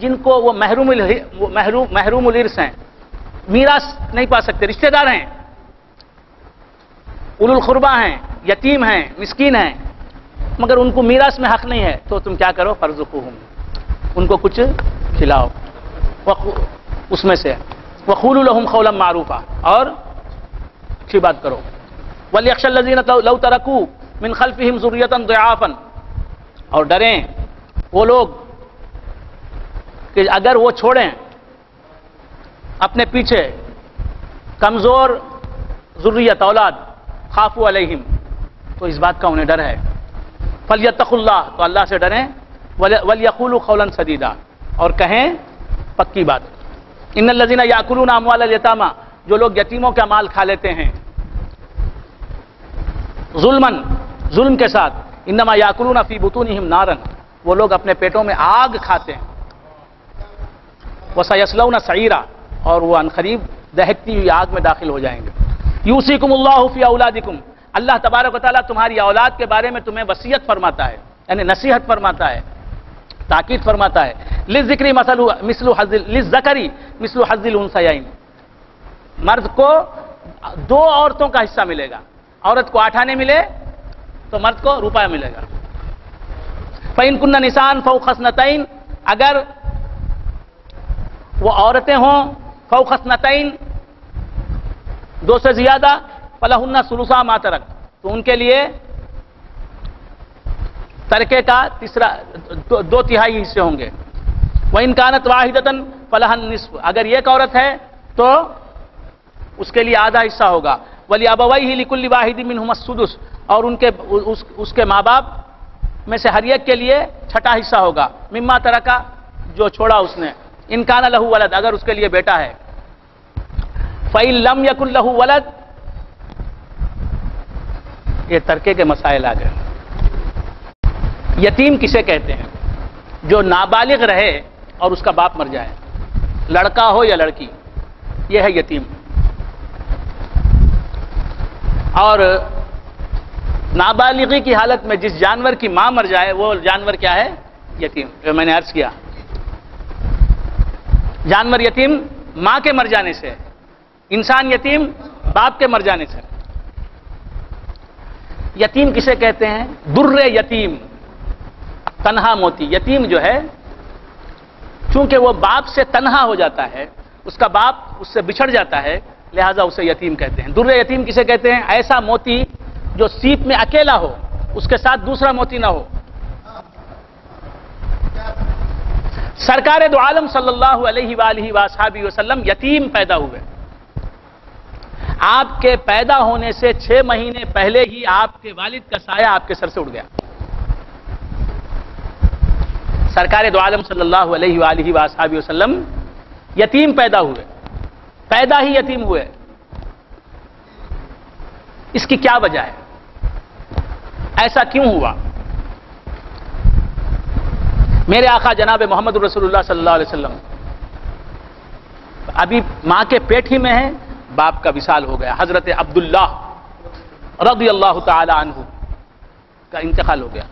جن کو وہ محروم الارث ہیں، میراث نہیں پا سکتے، رشتہ دار ہیں، اولو القربہ ہیں، یتیم ہیں، مسکین ہیں، مگر ان کو میراث میں حق نہیں ہے، تو تم کیا کرو؟ فارزقوہم، ان کو کچھ کھلاؤ اس میں سے، وقولوا لهم قولا معروفا، اور اچھی بات کرو، ولیخشى الذین لو ترکوا من خلفهم ذریۃ ضعافا، اور ڈریں وہ لوگ کہ اگر وہ چھوڑیں اپنے پیچھے کمزور ذریت اولاد، خافوا علیہم، تو اس بات کا انہیں ڈر ہے، فلیتقوا اللہ، تو اللہ سے ڈریں، ولیقولوا قولا سدیدا، اور کہیں پکی بات، ان الذین یاکلون اموال الیتامی، جو لوگ یتیموں کا مال کھا لیتے ہیں، ظلم کے ساتھ، انما یاکلون فی بطونہم نارا، وہ لوگ اپنے پیٹوں میں آگ کھاتے ہیں، وسیصلون سعیرا، اور وہ عنقریب دہکتی ہوئی آگ میں داخل ہو جائیں گے، یوصیکم اللہ فی اولادکم، اللہ تبارک و تعالیٰ تمہاری اولاد کے بارے میں تمہیں وصیت فرماتا ہے، یعنی نصیحت فرماتا ہے، تاکید فرماتا ہے، للذکر مثل حظ الانثیین، مرد کو دو عورتوں کا حصہ ملے گا، عورت کو 8 آنے ملے تو مرد کو روپیہ ملے گا، فَإِن كُنَّ نِسَاءً فَوْقَ اثْنَتَيْنِ، اگر وہ عورتیں ہوں فوق اثنتین، 2 سے زیادہ، فَلَهُنَّ ثُلُثَا مَا تَرَكَ، تو ان کے لیے ترکے کا 2/3 حصے ہوں گے، وَإِن كَانَتْ وَاحِدَةً فَلَهَا النِّصْفُ، اگر ایک عورت ہے تو اس کے لیے آدھا حصہ ہوگا، وَلِأَبَوَيْهِ لِكُلِّ وَاحِدٍ مِّنْهُمَا السُّدُسُ، اور اس کے ماں باپ میں سے ہر ایک کے لیے 6واں حصہ ہوگا، مما ترکا، جو چھوڑا اس نے، ان کان لہ ولد، اگر اس کے لیے بیٹا ہے، فَإِن لَمْ يَكُنْ لَهُ وَلَد، یہ ترکے کے مسائل آ گئے۔ یتیم کسے کہتے ہیں؟ جو نابالغ رہے اور اس کا باپ مر جائے، لڑکا ہو یا لڑکی، یہ ہے یتیم۔ اور نابالغی کی حالت میں جس جانور کی ماں مر جائے وہ جانور کیا ہے؟ یتیم، جو میں نے عرض کیا، جانور یتیم ماں کے مر جانے سے، انسان یتیم باپ کے مر جانے سے۔ یتیم کسے کہتے ہیں؟ در یتیم، تنہا موتی، یتیم جو ہے چونکہ وہ باپ سے تنہا ہو جاتا ہے، اس کا باپ اس سے بچھڑ جاتا ہے، لہذا اسے یتیم کہتے ہیں۔ در یتیم کسے کہتے ہیں؟ ایسا موتی جو سیپ میں اکیلا ہو، اس کے ساتھ دوسرا موتی نہ ہو۔ سرکار دو عالم صلی اللہ علیہ وآلہ وآصحابہ وسلم یتیم پیدا ہوئے، آپ کے پیدا ہونے سے 6 مہینے پہلے ہی آپ کے والد کا سایہ آپ کے سر سے اڑ گیا۔ سرکار دو عالم صلی اللہ علیہ وآلہ وآصحابہ وسلم یتیم پیدا ہوئے، پیدا ہی یتیم ہوئے۔ اس کی کیا وجہ ہے؟ ایسا کیوں ہوا؟ میرے آقا جناب محمد رسول اللہ صلی اللہ علیہ وسلم ابھی ماں کے پیٹ ہی میں ہیں، باپ کا وصال ہو گیا، حضرت عبداللہ رضی اللہ تعالی عنہ کا انتقال ہو گیا۔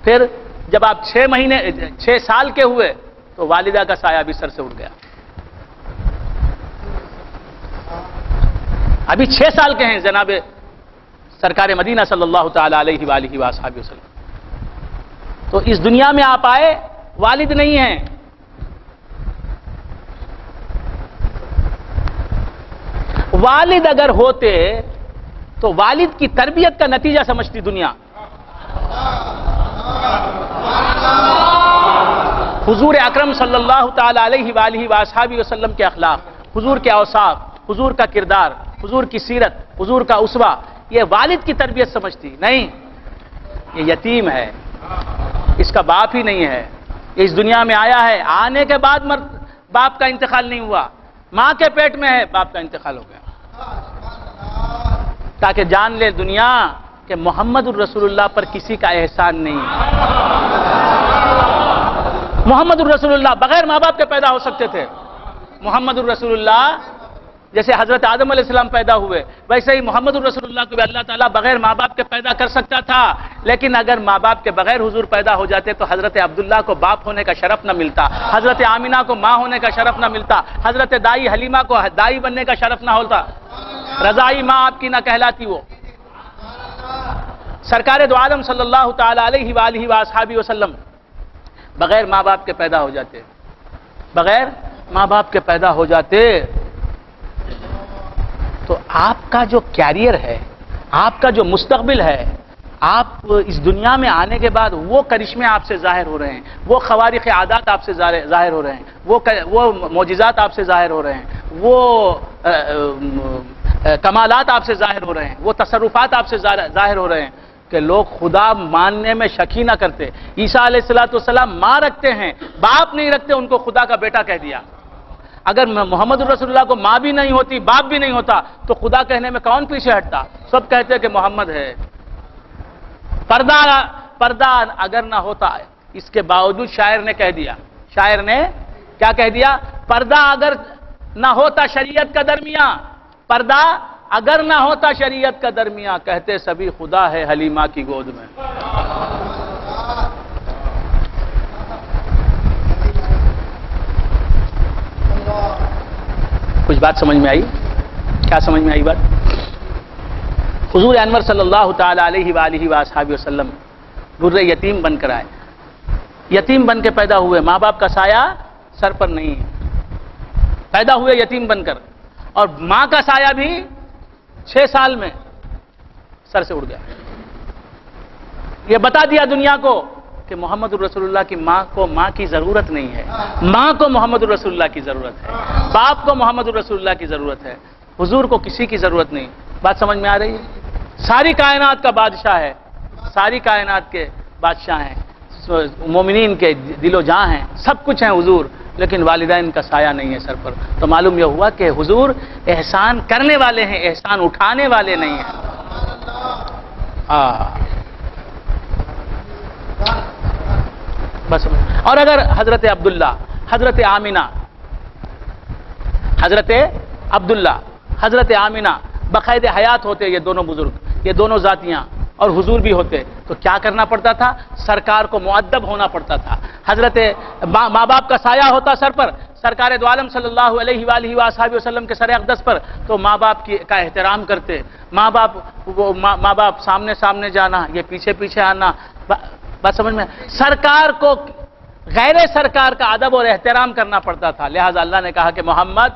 پھر جب آپ 6 سال کے ہوئے تو والدہ کا سایہ بھی سر سے اٹھ گیا۔ ابھی 6 سال کے ہیں جناب سرکار مدینہ صلی اللہ تعالی علیہ وآلہ وآصحابہ وسلم، تو اس دنیا میں آپ آئے، والد نہیں ہیں۔ والد اگر ہوتے تو والد کی تربیت کا نتیجہ سمجھتی دنیا۔ حضور اکرم صلی اللہ تعالی علیہ وآلہ وآصحابہ وسلم کے اخلاق، حضور کے اوصاف، حضور کا کردار، حضور کی سیرت، حضور کا اسوہ، یہ والد کی تربیت سمجھتی نہیں۔ یہ یتیم ہے، اس کا باپ ہی نہیں ہے، یہ اس دنیا میں آیا ہے، آنے کے بعد باپ کا انتقال نہیں ہوا، ماں کے پیٹ میں ہے، باپ کا انتقال ہو گیا، تاکہ جان لے دنیا کہ محمد الرسول اللہ پر کسی کا احسان نہیں ہے۔ محمد الرسول اللہ بغیر ماں باپ کے پیدا ہو سکتے تھے، محمد الرسول اللہ جیسے حضرت آدم علیہ السلام پیدا ہوئے، ویسے ہی محمد الرسول اللہ کو بھی اللہ تعالیٰ بغیر ماں باپ کے پیدا کر سکتا تھا، لیکن اگر ماں باپ کے بغیر حضور پیدا ہو جاتے تو حضرت عبداللہ کو باپ ہونے کا شرف نہ ملتا، حضرت آمینہ کو ماں ہونے کا شرف نہ ملتا، حضرت دائی حلیمہ کو دائی بننے کا شرف نہ ہوتا، رضائی ماں آپ کی نہ کہلاتی وہ۔ سرکار دو عالم صلی اللہ تعالی علیہ وآلہ وآصحابہ وسلم بغیر ماں باپ کے پیدا ہو جاتے، بغیر ماں باپ کے پیدا ہو جاتے تو آپ کا جو کیریئر ہے، آپ کا جو مستقبل ہے، آپ اس دنیا میں آنے کے بعد وہ کرشمے آپ سے ظاہر ہو رہے ہیں، وہ خوارق عادات آپ سے ظاہر ہو رہے ہیں، وہ معجزات آپ سے ظاہر ہو رہے ہیں، وہ کمالات آپ سے ظاہر ہو رہے ہیں، وہ تصرفات آپ سے ظاہر ہو رہے ہیں کہ لوگ خدا ماننے میں شک ہی نہ کرتے۔ عیسیٰ علیہ السلام ماں رکھتے ہیں، باپ نہیں رکھتے، ان کو خدا کا بیٹا کہہ دیا۔ اگر محمد الرسول اللہ کو ماں بھی نہیں ہوتی، باپ بھی نہیں ہوتا تو خدا کہنے میں کون پیچھے ہٹتا؟ سب کہتے کہ محمد ہے۔ پردہ اگر نہ ہوتا، اس کے باوجود شاعر نے کہہ دیا، شاعر نے کیا کہہ دیا؟ پردہ اگر نہ ہوتا شریعت کا درمیان، پردہ اگر نہ ہوتا شریعت کا درمیان، کہتے سبھی خدا ہے حلیمہ کی گود میں۔ کچھ بات سمجھ میں آئی؟ کیا سمجھ میں آئی بات؟ حضور انور صلی اللہ تعالی علیہ وآلہ وآصحابہ وسلم در یتیم بن کر آئے، یتیم بن کے پیدا ہوئے، ماں باپ کا سایہ سر پر نہیں ہے، پیدا ہوئے یتیم بن کر، اور ماں کا سایہ بھی 6 سال میں سر سے اڑ گیا۔ یہ بتا دیا دنیا کو کہ محمد الرسول اللہ کی ماں کو ماں کی ضرورت نہیں ہے، ماں کو محمد الرسول اللہ کی ضرورت ہے، باپ کو محمد الرسول اللہ کی ضرورت ہے، حضور کو کسی کی ضرورت نہیں۔ بات سمجھ میں آ رہی ہے؟ ساری کائنات کا بادشاہ ہے، ساری کائنات کے بادشاہ ہیں، مومنین کے دل و جاں ہیں، سب کچھ ہیں حضور، لیکن والدین کا سایہ نہیں ہے سر پر۔ تو معلوم یہ ہوا کہ حضور احسان کرنے والے ہیں، احسان اٹھانے والے نہیں ہیں۔ بس۔ اور اگر حضرت عبداللہ، حضرت آمینہ، حضرت عبداللہ، حضرت آمینہ بقید حیات ہوتے، یہ دونوں بزرگ، یہ دونوں ذاتیاں، اور حضور بھی ہوتے تو کیا کرنا پڑتا تھا؟ سرکار کو مؤدب ہونا پڑتا تھا۔ حضرت ماں باپ کا سایہ ہوتا سر پر، سرکار دو عالم صلی اللہ علیہ وآلہ وآصحابہ وسلم کے سر اقدس پر، تو ماں باپ کا احترام کرتے، ماں باپ سامنے جانا، یہ پیچھے پیچھے آنا۔ بات سمجھ میں؟ سرکار کو غیر سرکار کا ادب اور احترام کرنا پڑتا تھا، لہٰذا اللہ نے کہا کہ محمد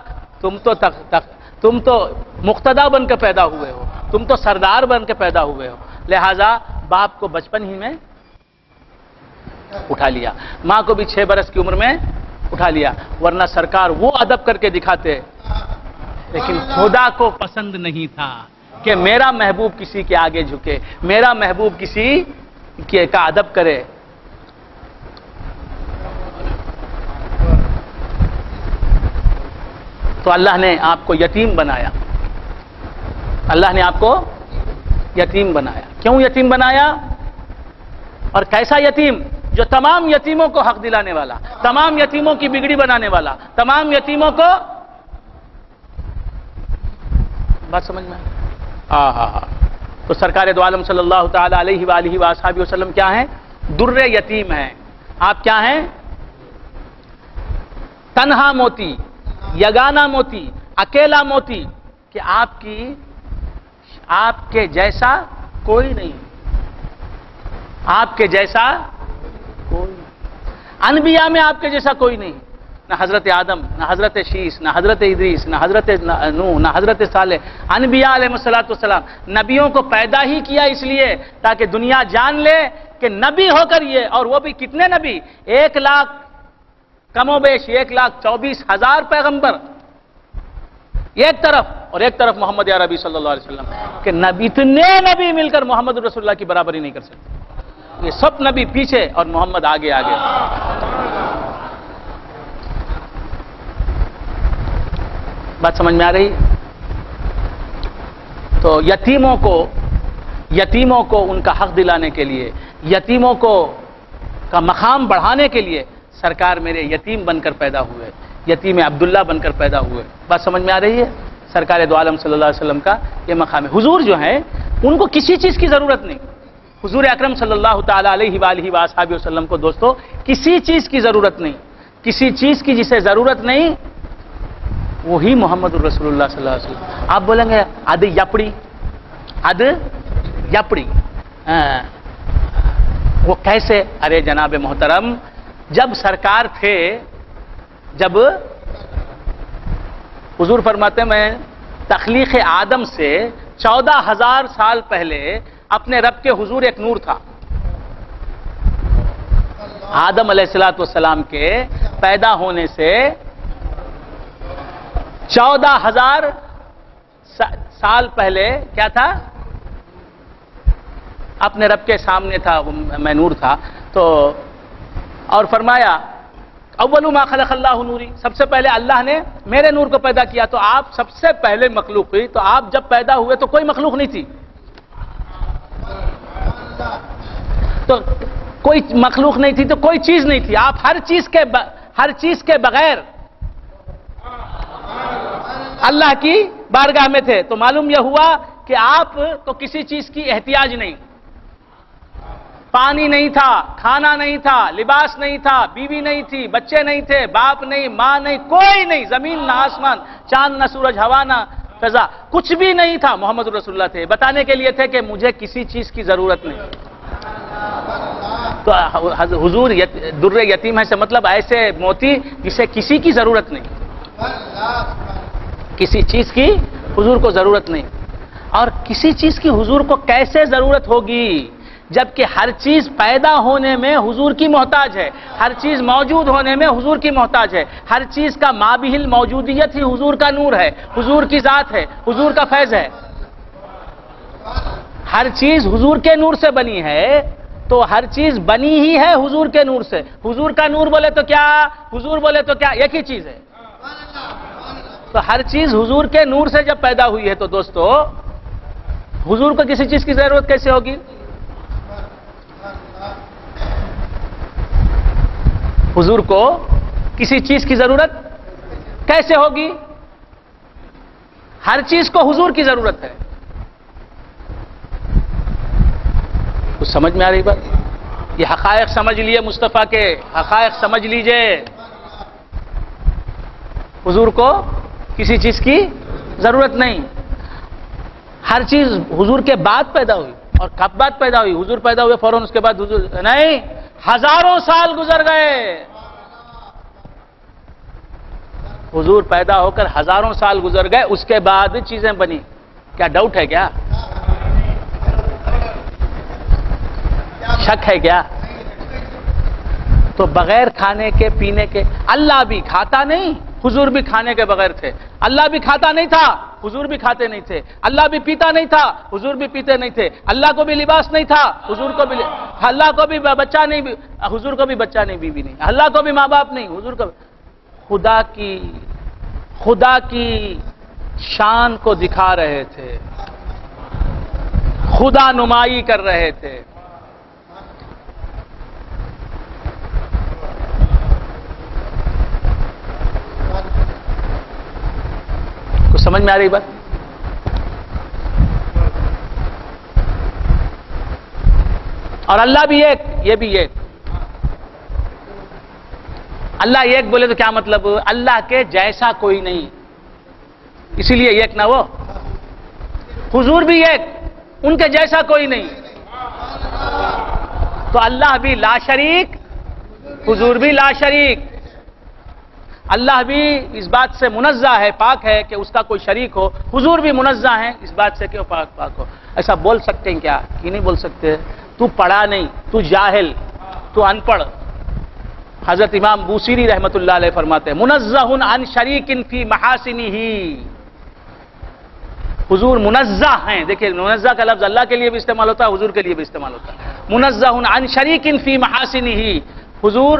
تم تو مقتدا بن کے پیدا ہوئے ہو، تم تو سردار بن کے پیدا ہوئے ہو، لہٰذا باپ کو بچپن ہی میں اٹھا لیا، ماں کو بھی 6 برس کی عمر میں اٹھا لیا، ورنہ سرکار وہ ادب کر کے دکھاتے، لیکن خدا کو پسند نہیں تھا کہ میرا محبوب کسی کے آگے جھکے، میرا محبوب کسی کا ادب کرے۔ تو اللہ نے آپ کو یتیم بنایا، اللہ نے آپ کو یتیم بنایا۔ کیوں یتیم بنایا؟ اور کیسا یتیم؟ جو تمام یتیموں کو حق دلانے والا، تمام یتیموں کی بگڑی بنانے والا، تمام یتیموں کو، بات سمجھ میں؟ تو سرکار دو عالم صلی اللہ تعالی علیہ وآلہ وآصحابہ وسلم کیا ہیں؟ در یتیم ہیں۔ آپ کیا ہیں؟ تنہا موتی، یگانہ موتی، اکیلا موتی، کہ آپ کے جیسا کوئی نہیں، آپ کے جیسا کوئی نہیں، انبیاء میں آپ کے جیسا کوئی نہیں، نہ حضرت آدم، نہ حضرت شیس، نہ حضرت ادریس، نہ حضرت نوح، نہ حضرت صالح۔ انبیاء علیہ السلام نبیوں کو پیدا ہی کیا اس لیے تاکہ دنیا جان لے کہ نبی ہو کر یہ، اور وہ بھی کتنے نبی؟ 1 لاکھ کم و بیش 1,24,000 پیغمبر ایک طرف، اور ایک طرف محمد عربی صلی اللہ علیہ وسلم، کہ اتنے نبی مل کر محمد رسول اللہ کی برابری نہیں کر سکتے۔ یہ سب نبی پیچھے اور محمد آگے آگے۔ بات سمجھ میں آ رہی؟ تو یتیموں کو ان کا حق دلانے کے لیے، یتیموں کا مقام بڑھانے کے لیے سرکار میرے یتیم بن کر پیدا ہوئے، یتیم عبداللہ بن کر پیدا ہوئے۔ بات سمجھ میں آ رہی ہے؟ سرکار دو عالم صلی اللہ علیہ وسلم کا یہ مقام ہے. حضور جو ہیں ان کو کسی چیز کی ضرورت نہیں. حضور اکرم صلی اللہ تعالی علیہ وآلہ وآصحابہ وسلم کو دوستو کسی چیز کی ضرورت نہیں. کسی چیز کی جسے ضرورت نہیں وہی محمد الرسول اللہ صلی اللہ علیہ وسلم. آپ بولیں گے اد یپڑی وہ کیسے؟ ارے جناب محترم، جب سرکار تھے، جب حضور فرماتے ہیں میں تخلیق آدم سے 14,000 سال پہلے اپنے رب کے حضور ایک نور تھا. آدم علیہ السلام کے پیدا ہونے سے 14,000 سال پہلے کیا تھا؟ اپنے رب کے سامنے تھا، میں نور تھا. تو اور فرمایا اول ما خلق اللہ نوری، سب سے پہلے اللہ نے میرے نور کو پیدا کیا. تو آپ سب سے پہلے مخلوق ہوئی. تو آپ جب پیدا ہوئے تو کوئی مخلوق نہیں تھی، تو کوئی مخلوق نہیں تھی، تو کوئی چیز نہیں تھی. آپ ہر چیز کے بغیر اللہ کی بارگاہ میں تھے. تو معلوم یہ ہوا کہ آپ کو کسی چیز کی احتیاج نہیں. پانی نہیں تھا، کھانا نہیں تھا، لباس نہیں تھا، بیوی نہیں تھی، بچے نہیں تھے، باپ نہیں، ماں نہیں، کوئی نہیں، زمین نہ آسمان، چاند نہ سورج، ہوا نہ فضا، کچھ بھی نہیں تھا. محمد رسول اللہ تھے، بتانے کے لیے تھے کہ مجھے کسی چیز کی ضرورت نہیں. تو حضور در یتیم ہے سے مطلب ایسے موتی جسے کسی کی ضرورت نہیں، کسی چیز کی حضور کو ضرورت نہیں. اور کسی چیز کی حضور کو کیسے ضرورت ہوگی جبکہ ہر چیز پیدا ہونے میں حضور کی محتاج ہے، ہر چیز موجود ہونے میں حضور کی محتاج ہے. ہر چیز کا مابہل موجودیت ہی حضور کا نور ہے، حضور کی ذات ہے، حضور کا فیض ہے. ہر چیز حضور کے نور سے بنی ہے، تو ہر چیز بنی ہی ہے حضور کے نور سے. حضور کا نور بولے تو کیا، حضور بولے تو کیا، ایک ہی چیز ہے. تو ہر چیز حضور کے نور سے جب پیدا ہوئی ہے تو دوستو حضور کو کسی چیز کی ضرورت کیسے ہوگی؟ حضور کو کسی چیز کی ضرورت کیسے ہوگی؟ ہر چیز کو حضور کی ضرورت ہے. کچھ سمجھ میں آ رہی بات؟ یہ حقائق سمجھ لیے، مصطفیٰ کے حقائق سمجھ لیجئے. حضور کو کسی چیز کی ضرورت نہیں. ہر چیز حضور کے بعد پیدا ہوئی. اور کب بعد پیدا ہوئی؟ حضور پیدا ہوئے فوراً اس کے بعد حضور نہیں، ہزاروں سال گزر گئے. حضور پیدا ہو کر ہزاروں سال گزر گئے، اس کے بعد چیزیں بنی. کیا ڈاؤٹ ہے؟ کیا شک ہے؟ کیا تو بغیر کھانے کے پینے کے، اللہ بھی کھاتا نہیں، حضور بھی کھانے کے بغیر تھے. اللہ بھی کھاتا نہیں تھا، حضور بھی کھاتے نہیں تھے. اللہ بھی پیتا نہیں تھا، حضور بھی پیتے نہیں تھے. اللہ کو بھی لباس نہیں تھا، حضور کو بھی، اللہ کو بھی بچہ نہیں، حضور کو بھی بچہ نہیں، بیوی نہیں. اللہ کو بھی ماں باپ نہیں، حضور کو. خدا کی شان کو دکھا رہے تھے، خدا نمائی کر رہے تھے. کچھ سمجھ میں آ رہی بات؟ اور اللہ بھی ایک، یہ بھی ایک. اللہ ایک بولے تو کیا مطلب؟ اللہ کے جیسا کوئی نہیں، اسی لیے ایک نہ وہ. حضور بھی ایک، ان کے جیسا کوئی نہیں. تو اللہ بھی لا شریک، حضور بھی لا شریک. اللہ بھی اس بات سے منزہ ہے، پاک ہے کہ اس کا کوئی شریک ہو. حضور بھی منزہ ہیں اس بات سے کہ وہ پاک ہو. ایسا بول سکتے ہیں کیا؟ کہ نہیں بول سکتے. تو پڑھا نہیں، تو جاہل، تو ان پڑھ. حضرت امام بوصیری رحمت اللہ علیہ فرماتے ہیں منزہ عن شریک فی محاسنہ. حضور منزہ ہیں. دیکھیں منزہ کا لفظ اللہ کے لیے بھی استعمال ہوتا ہے، حضور کے لیے بھی استعمال ہوتا ہے. منزہ عن شریک فی محاسنہ. حضور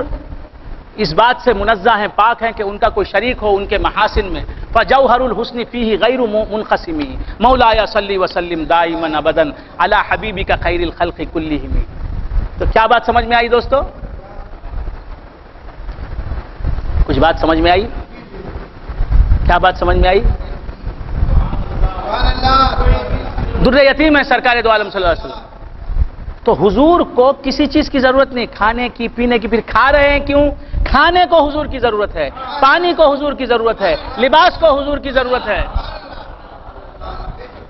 اس بات سے منزہ ہیں، پاک ہیں کہ ان کا کوئی شریک ہو ان کے محاسن میں. فجوہر الحسن فیہ غیر منقسم. مولایا صلی وسلم دائما ابدا علی حبیبک خیر الخلق کلہم. تو کیا بات سمجھ میں آئی دوستو؟ کچھ بات سمجھ میں آئی؟ کیا بات سمجھ میں آئی؟ در یتیم ہے سرکار دو عالم صلی اللہ علیہ وسلم. تو حضور کو کسی چیز کی ضرورت نہیں، کھانے کی پینے کی. پھر کھا رہے ہیں کیوں؟ کھانے کو حضور کی ضرورت ہے، پانی کو حضور کی ضرورت ہے، لباس کو حضور کی ضرورت ہے.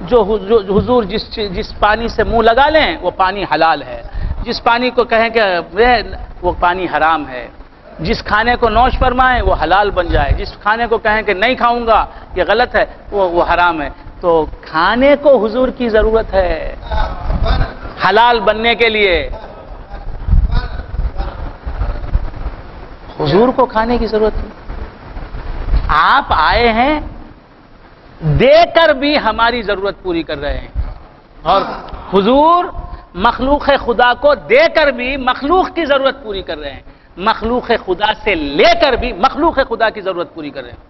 جو حضور جس پانی سے منہ لگا لیں وہ پانی حلال ہے، جس پانی کو کہیں کہ وہ پانی حرام ہے. جس کھانے کو نوش فرمائیں وہ حلال بن جائے، جس کھانے کو کہیں کہ نہیں کھاؤں گا یہ غلط ہے وہ حرام ہے. تو کھانے کو حضور کی ضرورت ہے حلال بننے کے لیے. حضور کو کھانے کی ضرورت نہیں. آپ آئے ہیں دے کر بھی ہماری ضرورت پوری کر رہے ہیں، اور حضور مخلوق خدا کو دے کر بھی مخلوق کی ضرورت پوری کر رہے ہیں، مخلوق خدا سے لے کر بھی مخلوق خدا کی ضرورت پوری کر رہے ہیں.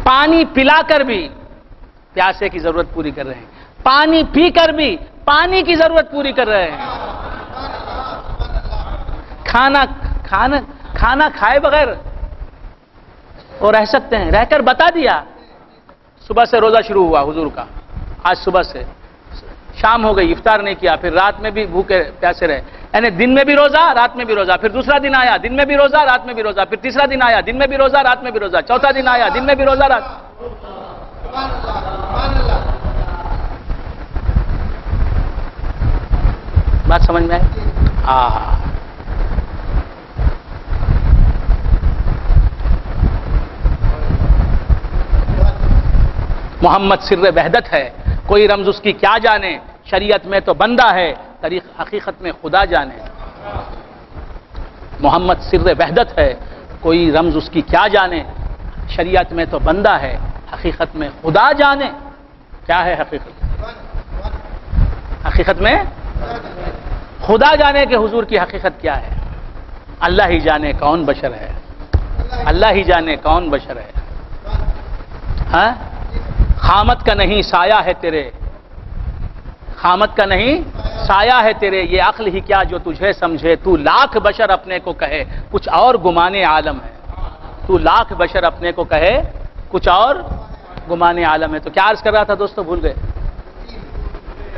پانی پلا کر بھی پیاسے کی ضرورت پوری کر رہے ہیں، پانی پی کر بھی پانی کی ضرورت پوری کر رہے ہیں. کھانا کھائے بغیر وہ رہ سکتے ہیں، رہ کر بتا دیا. صبح سے روزہ شروع ہوا حضور کا، آج صبح سے شام ہو گئی، افطار نہیں کیا، پھر رات میں بھی بھوکے پیاسے رہے. یعنی دن میں بھی روزہ رات میں بھی روزہ، پھر دوسرا دن آیا دن میں بھی روزہ رات میں بھی روزہ، پھر تیسرا دن آیا دن میں بھی روزہ رات میں بھی روزہ، چوتھا دن آیا دن میں بھی روزہ رات. بات سمجھ میں آئی؟ محمد سر وحدت ہے، کوئی رمز اس کی کیا جانے، شریعت میں تو بندہ ہے، حقیقت میں خدا جانے. محمد سر وحدت ہے، کوئی رمز اس کی کیا جانے، شریعت میں تو بندہ ہے، حقیقت میں خدا جانے. کیا ہے حقیقت؟ حقیقت میں خدا جانے کہ حضور کی حقیقت کیا ہے. اللہ ہی جانے کون بشر ہے، اللہ ہی جانے کون بشر ہے. ہاں خامت کا نہیں سایہ ہے تیرے، خامت کا نہیں سایہ ہے تیرے، یہ عقل ہی کیا جو تجھے سمجھے. تو لاکھ بشر اپنے کو کہے کچھ اور گمان عالم ہے، تو لاکھ بشر اپنے کو کہے کچھ اور گمان عالم ہے. تو کیا عرض کر رہا تھا دوستو، بھول گئے؟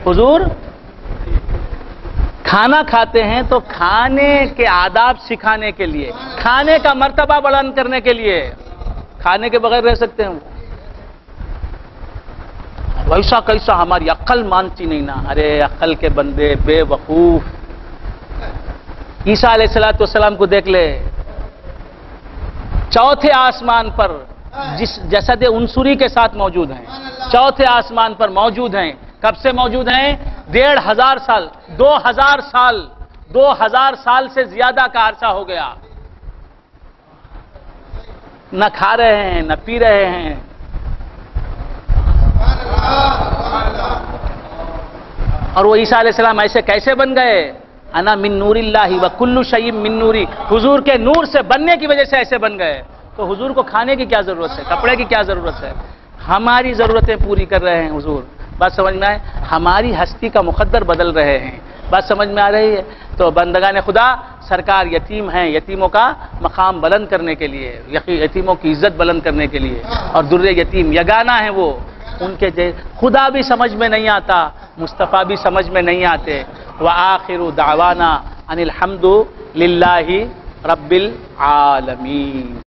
حضور کھانا کھاتے ہیں تو کھانے کے آداب سکھانے کے لیے، کھانے کا مرتبہ بلند کرنے کے لیے. کھانے کے بغیر رہ سکتے ہیں ویسا کیسا، ہماری عقل مانتی نہیں نا. ارے عقل کے بندے بے وقوف. عیسیٰ علیہ السلام کو دیکھ لے، چوتھے آسمان پر جس جسد عنصری کے ساتھ موجود ہیں، چوتھے آسمان پر موجود ہیں. کب سے موجود ہیں؟ 1500 سال، 2000 سال، 2000 سال سے زیادہ کا عرصہ ہو گیا. نہ کھا رہے ہیں نہ پی رہے ہیں. اور وہ عیسیٰ علیہ السلام ایسے کیسے بن گئے؟ انا من نور اللہ وکل شیء من نوری، حضور کے نور سے بننے کی وجہ سے ایسے بن گئے. تو حضور کو کھانے کی کیا ضرورت ہے، کپڑے کی کیا ضرورت ہے؟ ہماری ضرورتیں پوری کر رہے ہیں حضور. بات سمجھ میں آئے؟ ہماری ہستی کا مقدر بدل رہے ہیں. بات سمجھ میں آ رہی ہے؟ تو بندگان خدا سرکار یتیم ہیں، یتیموں کا مقام بلند کرنے کے لیے، یتیموں کی عزت بلند کرنے کے لیے. اور در یتیم یگانہ ہیں وہ، ان کے خدا بھی سمجھ میں نہیں آتا، مصطفیٰ بھی سمجھ میں نہیں آتے. وآخر دعوانا ان الحمد للہ رب العالمین.